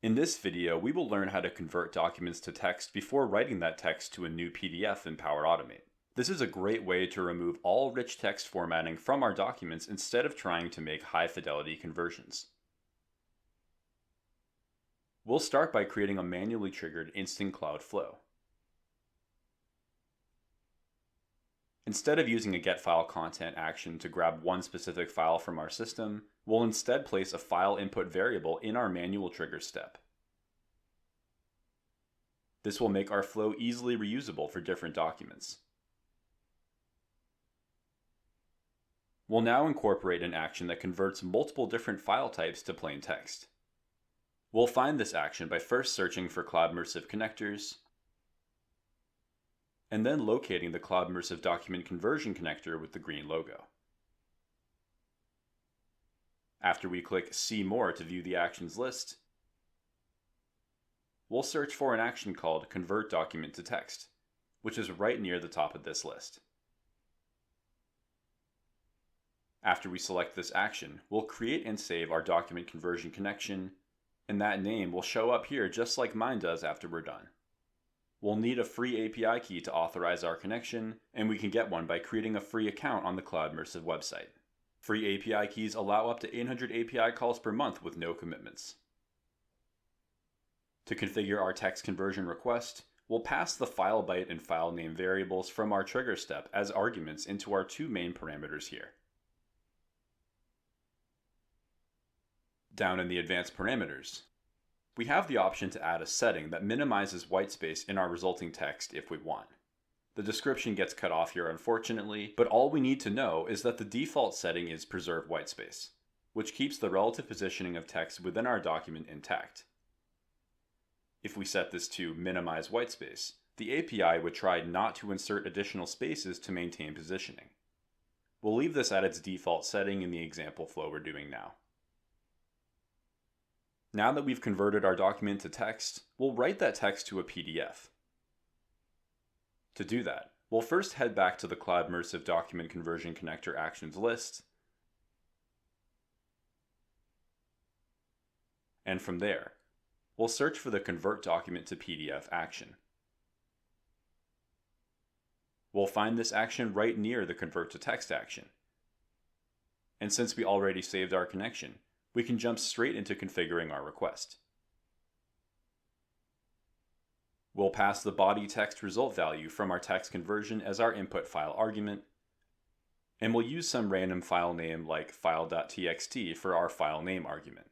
In this video, we will learn how to convert documents to text before writing that text to a new PDF in Power Automate. This is a great way to remove all rich text formatting from our documents instead of trying to make high-fidelity conversions. We'll start by creating a manually triggered instant cloud flow. Instead of using a getFileContent action to grab one specific file from our system, we'll instead place a file input variable in our manual trigger step. This will make our flow easily reusable for different documents. We'll now incorporate an action that converts multiple different file types to plain text. We'll find this action by first searching for CloudMersive connectors, and then locating the CloudMersive document conversion connector with the green logo. After we click See More to view the actions list, we'll search for an action called Convert Document to Text, which is right near the top of this list. After we select this action, we'll create and save our document conversion connection, and that name will show up here just like mine does after we're done. We'll need a free API key to authorize our connection, and we can get one by creating a free account on the CloudMersive website. Free API keys allow up to 800 API calls per month with no commitments. To configure our text conversion request, we'll pass the file byte and file name variables from our trigger step as arguments into our two main parameters here. Down in the advanced parameters, we have the option to add a setting that minimizes whitespace in our resulting text if we want. The description gets cut off here unfortunately, but all we need to know is that the default setting is Preserve Whitespace, which keeps the relative positioning of text within our document intact. If we set this to Minimize Whitespace, the API would try not to insert additional spaces to maintain positioning. We'll leave this at its default setting in the example flow we're doing now. Now that we've converted our document to text, we'll write that text to a PDF. To do that, we'll first head back to the CloudMersive Document Conversion Connector Actions list, and from there, we'll search for the Convert Document to PDF action. We'll find this action right near the Convert to Text action. And since we already saved our connection, we can jump straight into configuring our request. We'll pass the body text result value from our text conversion as our input file argument, and we'll use some random file name like file.txt for our file name argument.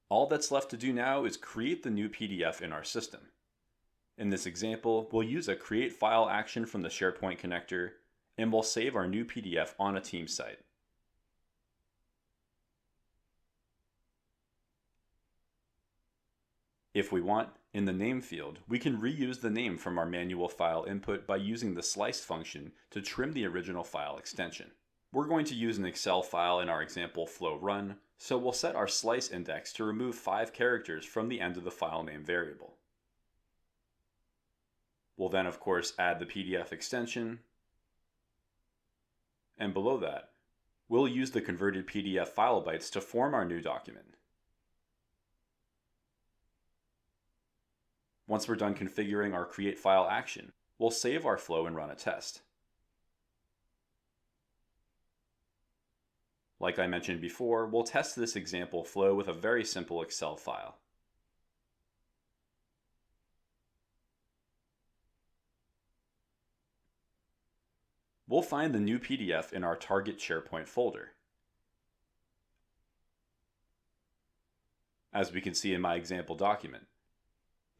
All that's left to do now is create the new PDF in our system. In this example, we'll use a create file action from the SharePoint connector, and we'll save our new PDF on a team site. If we want, in the name field, we can reuse the name from our manual file input by using the slice function to trim the original file extension. We're going to use an Excel file in our example flow run, so we'll set our slice index to remove 5 characters from the end of the file name variable. We'll then of course add the PDF extension, and below that, we'll use the converted PDF file bytes to form our new document. Once we're done configuring our create file action, we'll save our flow and run a test. Like I mentioned before, we'll test this example flow with a very simple Excel file. We'll find the new PDF in our target SharePoint folder. As we can see in my example document,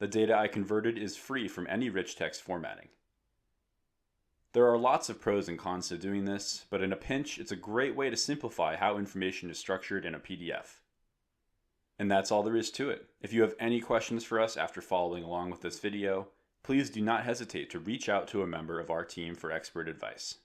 the data I converted is free from any rich text formatting. There are lots of pros and cons to doing this, but in a pinch, it's a great way to simplify how information is structured in a PDF. And that's all there is to it. If you have any questions for us after following along with this video, please do not hesitate to reach out to a member of our team for expert advice.